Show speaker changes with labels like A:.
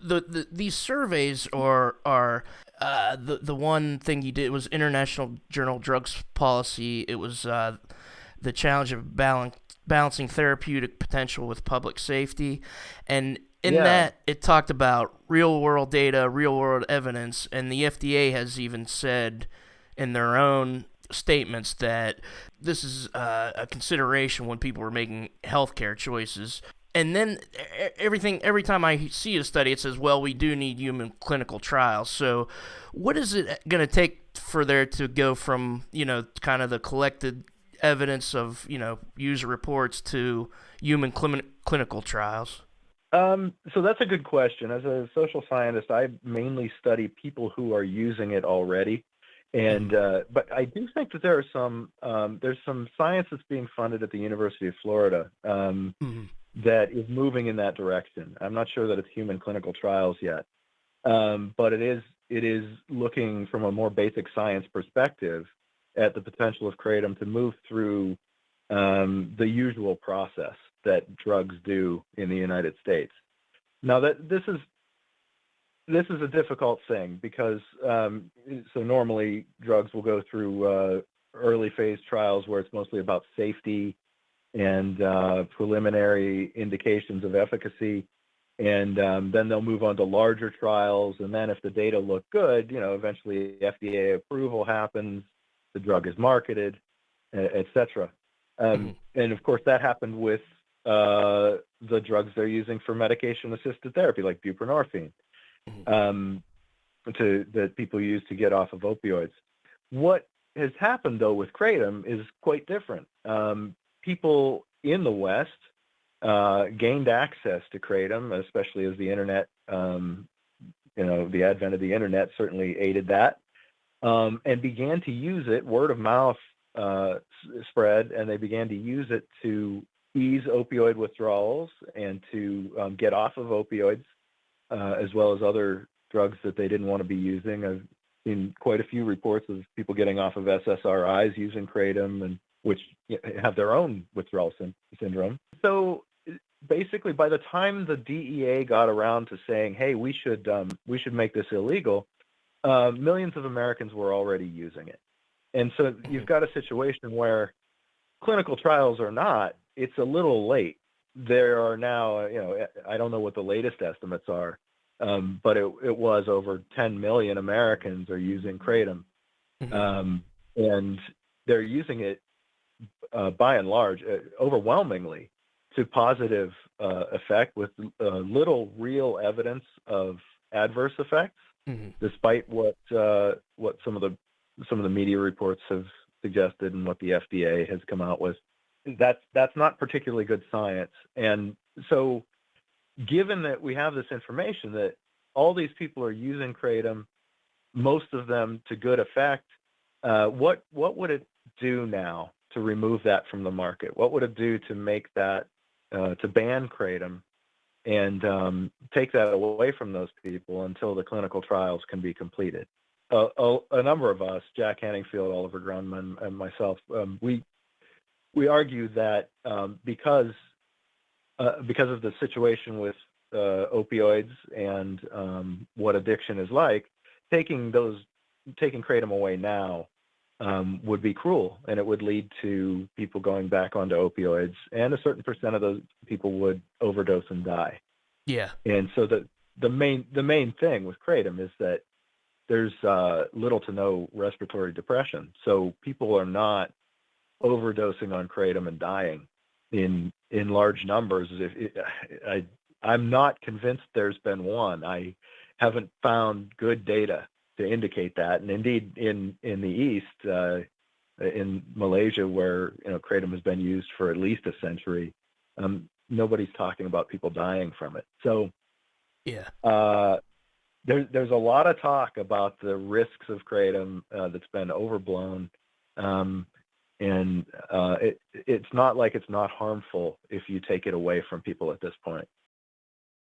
A: these surveys are the one thing you did was International Journal Drugs Policy. It was the challenge of balancing therapeutic potential with public safety, and in
B: Yeah.
A: that it talked about real world data, real world evidence, and the FDA has even said in their own statements that this is a consideration when people are making healthcare choices. And then every time I see a study, it says, "Well, we do need human clinical trials." So, what is it going to take for there to go from kind of the collected evidence of user reports to human clinical trials?
B: So that's a good question. As a social scientist, I mainly study people who are using it already. And
A: Mm-hmm.
B: but I do think that there's some science that's being funded at the University of Florida
A: Mm-hmm.
B: that is moving in that direction. I'm not sure that it's human clinical trials yet, but it is looking from a more basic science perspective at the potential of kratom to move through the usual process that drugs do in the United States. Now that this is a difficult thing because so normally drugs will go through early phase trials where it's mostly about safety and preliminary indications of efficacy, and then they'll move on to larger trials, and then if the data look good, eventually FDA approval happens, the drug is marketed, etc.
A: Mm-hmm.
B: And of course, that happened with the drugs they're using for medication-assisted therapy, like buprenorphine,
A: Mm-hmm.
B: um, that people use to get off of opioids. What has happened though with kratom is quite different. People in the West gained access to kratom, especially as the internet, the advent of the internet certainly aided that, and began to use it. Word of mouth spread, and they began to use it to ease opioid withdrawals and to get off of opioids, as well as other drugs that they didn't want to be using. I've seen quite a few reports of people getting off of SSRIs using kratom, and which have their own withdrawal syndrome. So basically, by the time the DEA got around to saying, "Hey, we should make this illegal," millions of Americans were already using it. And so
A: Mm-hmm.
B: you've got a situation where clinical trials or not, it's a little late. There are now, I don't know what the latest estimates are, but it was over 10 million Americans are using kratom,
A: Mm-hmm.
B: um, and they're using it by and large, overwhelmingly, to positive effect with little real evidence of adverse effects,
A: Mm-hmm.
B: despite what some of the media reports have suggested and what the FDA has come out with. That's not particularly good science. And so, given that we have this information that all these people are using kratom, most of them to good effect, what would it do now to remove that from the market? What would it do to make that to ban kratom and take that away from those people until the clinical trials can be completed? A number of us, Jack Hanningfield, Oliver Grundman, and myself, we argue that because of the situation with opioids and what addiction is like, taking kratom away now would be cruel, and it would lead to people going back onto opioids, and a certain percent of those people would overdose and die.
A: Yeah.
B: And so the main thing with kratom is that there's little to no respiratory depression, so people are not overdosing on kratom and dying in large numbers. I'm not convinced there's been one. I haven't found good data to indicate that. And indeed, in the East, in Malaysia, where kratom has been used for at least a century, nobody's talking about people dying from it. So
A: Yeah.
B: uh, there's a lot of talk about the risks of kratom that's been overblown. Um, and it's not like it's not harmful if you take it away from people at this point.